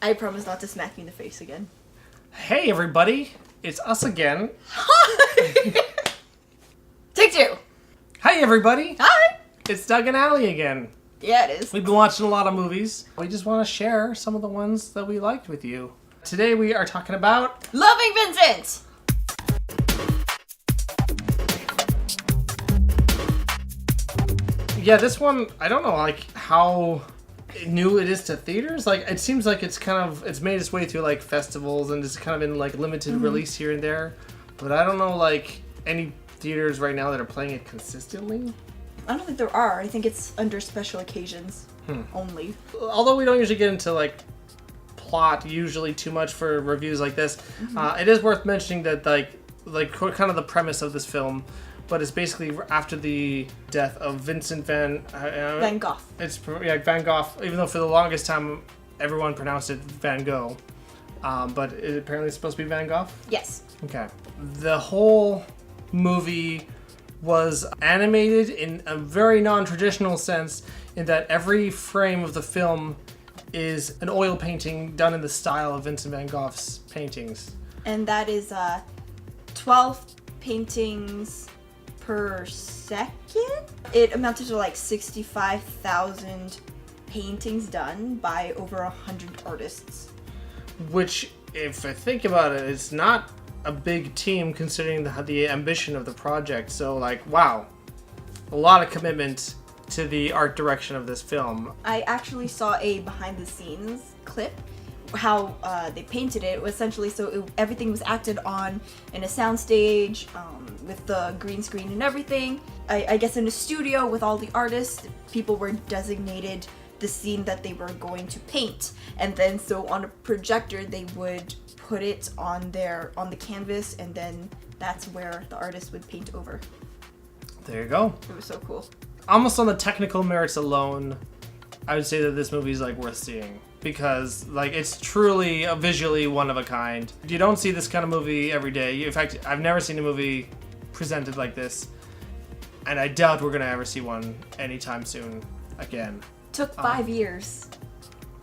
I promise not to smack you in the face again. Hey everybody, it's us again. Hi! Take two. Hi everybody, Hi! it's Doug and Allie again. Yeah, it is. We've been watching a lot of movies. We just want to share some of the ones that we liked with you. Today we are talking about Loving Vincent! Yeah, this one, I don't know, like, how new it is to theaters. Like, it seems like it's made its way through, like, festivals and it's kind of in, like, limited release here and there. But I don't know, like, any theaters right now that are playing it consistently. I don't think there are. I think it's under special occasions only. Although we don't usually get into, like, plot usually too much for reviews like this, it is worth mentioning that, like, kind of the premise of this film, but it's basically after the death of Vincent Van Gogh. It's Van Gogh, even though for the longest time everyone pronounced it Van Gogh. But it apparently it's supposed to be Van Gogh? Yes. Okay. The whole movie was animated in a very non-traditional sense in that every frame of the film is an oil painting done in the style of Vincent Van Gogh's paintings. And that is 12 paintings per second? It amounted to like 65,000 paintings done by over 100 artists. Which, if I think about it, it's not a big team considering the ambition of the project. So, like, wow. A lot of commitment to the art direction of this film. I actually saw a behind the scenes clip how they painted it. It was essentially everything was acted on in a soundstage with the green screen and everything. I guess in a studio with all the artists, people were designated the scene that they were going to paint, and then so on a projector they would put it on the canvas, and then that's where the artist would paint over. There you go. It was so cool. Almost on the technical merits alone, I would say that this movie is like worth seeing because like it's truly visually one of a kind. You don't see this kind of movie every day. In fact, I've never seen a movie presented like this, and I doubt we're gonna ever see one anytime soon again. Took 5 years.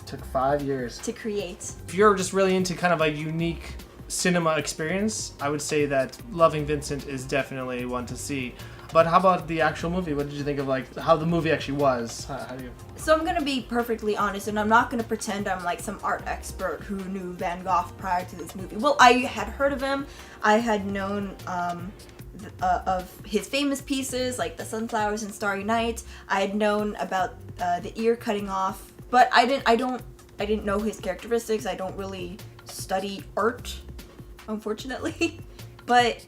Took 5 years to create. If you're just really into kind of a unique cinema experience, I would say that Loving Vincent is definitely one to see. But how about the actual movie? What did you think of like how the movie actually was? How do you? So I'm gonna be perfectly honest, and I'm not gonna pretend I'm like some art expert who knew Van Gogh prior to this movie. Well, I had heard of him. I had known of his famous pieces like The Sunflowers and Starry Night. I had known about the ear cutting off, but I didn't know his characteristics. I don't really study art, unfortunately. But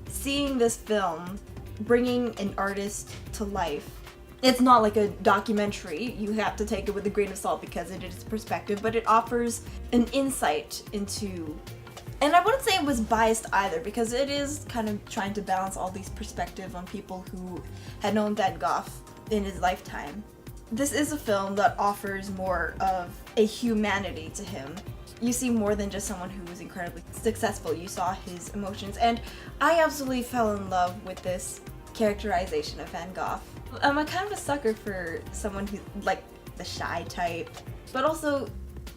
seeing this film, bringing an artist to life, it's not like a documentary. You have to take it with a grain of salt because it is perspective, but it offers an insight into, and I wouldn't say it was biased either because it is kind of trying to balance all these perspectives on people who had known Van Gogh in his lifetime. This is a film that offers more of a humanity to him. You see more than just someone who was incredibly successful. You saw his emotions, and I absolutely fell in love with this characterization of Van Gogh. I'm a kind of a sucker for someone who, like, the shy type, but also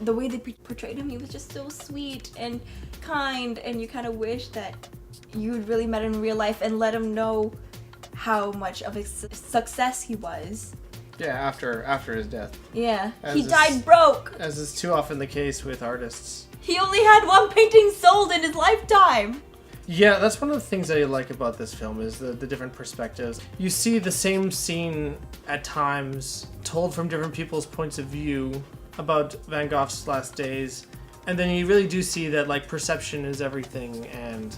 the way they portrayed him, he was just so sweet and kind, and you kind of wish that you'd really met him in real life and let him know how much of a success he was. Yeah, after his death. Yeah, he died broke! As is too often the case with artists. He only had one painting sold in his lifetime! Yeah, that's one of the things I like about this film is the different perspectives. You see the same scene at times told from different people's points of view about Van Gogh's last days, and then you really do see that like perception is everything, and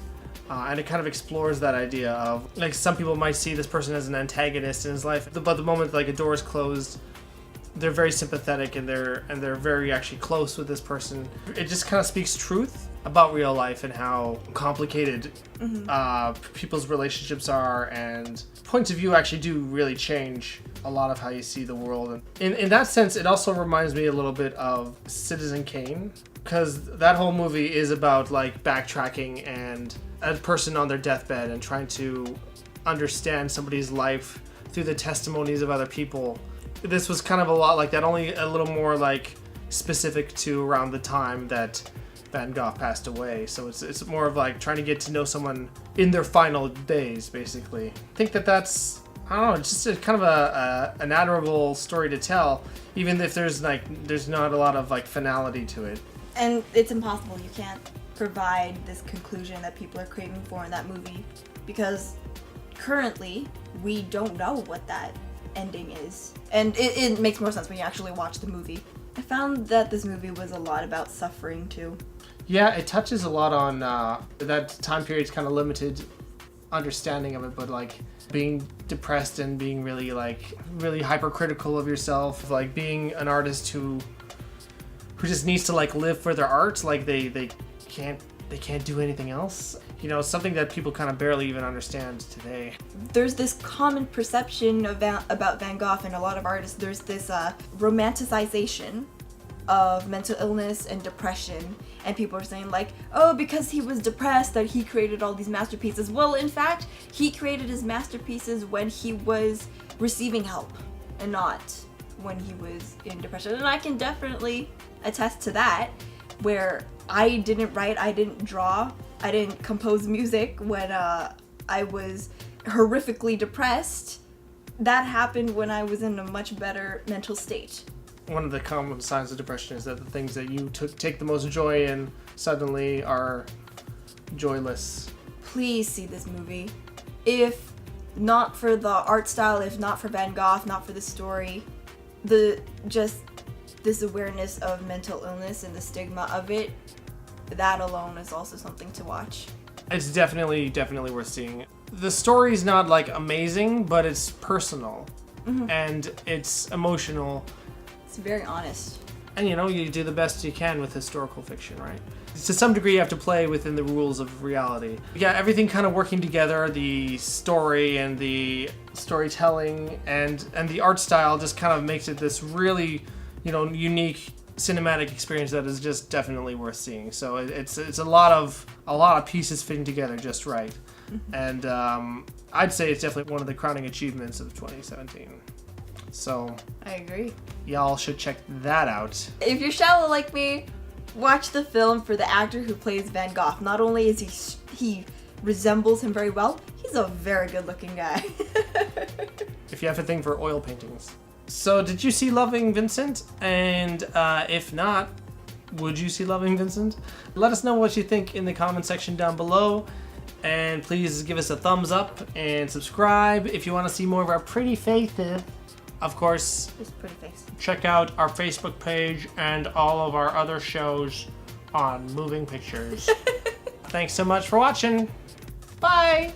it kind of explores that idea of like some people might see this person as an antagonist in his life, but the moment like a door is closed, they're very sympathetic and they're very actually close with this person. It just kind of speaks truth about real life and how complicated people's relationships are, and points of view actually do really change a lot of how you see the world. And in that sense, it also reminds me a little bit of Citizen Kane, because that whole movie is about like backtracking and a person on their deathbed and trying to understand somebody's life through the testimonies of other people. This was kind of a lot like that, only a little more like specific to around the time that Van Gogh passed away. So it's more of like trying to get to know someone in their final days, basically. I think that's, I don't know, it's just kind of an admirable story to tell, even if there's not a lot of like finality to it. And it's impossible. You can't provide this conclusion that people are craving for in that movie, because currently we don't know what that ending is. And it makes more sense when you actually watch the movie. I found that this movie was a lot about suffering too. Yeah, it touches a lot on that time period's kind of limited understanding of it, but like being depressed and being really hypercritical of yourself, like being an artist who just needs to like live for their art, like they can't do anything else. You know, something that people kind of barely even understand today. There's this common perception about Van Gogh and a lot of artists. There's this romanticization of mental illness and depression, and people are saying like, oh, because he was depressed that he created all these masterpieces. Well, in fact, he created his masterpieces when he was receiving help and not when he was in depression. And I can definitely attest to that, where I didn't write, I didn't draw, I didn't compose music when I was horrifically depressed. That happened when I was in a much better mental state. One of the common signs of depression is that the things that you take the most joy in suddenly are joyless. Please see this movie. If not for the art style, if not for Van Gogh, not for the story, this awareness of mental illness and the stigma of it, that alone is also something to watch. It's definitely worth seeing. The story's not like amazing, but it's personal, and it's emotional. It's very honest. And you do the best you can with historical fiction, right? To some degree, you have to play within the rules of reality. Yeah, everything kind of working together, the story and the storytelling and the art style just kind of makes it this really, unique cinematic experience that is just definitely worth seeing. So it's a lot of pieces fitting together just right. And I'd say it's definitely one of the crowning achievements of 2017. So I agree. Y'all should check that out. If you're shallow like me, watch the film for the actor who plays Van Gogh. Not only is he resembles him very well, he's a very good looking guy. If you have a thing for oil paintings. So did you see Loving Vincent? And if not, would you see Loving Vincent? Let us know what you think in the comment section down below. And please give us a thumbs up and subscribe if you want to see more of our pretty faces. Of course, Just pretty face. Check out our Facebook page and all of our other shows on Moving Pictures. Thanks so much for watching. Bye!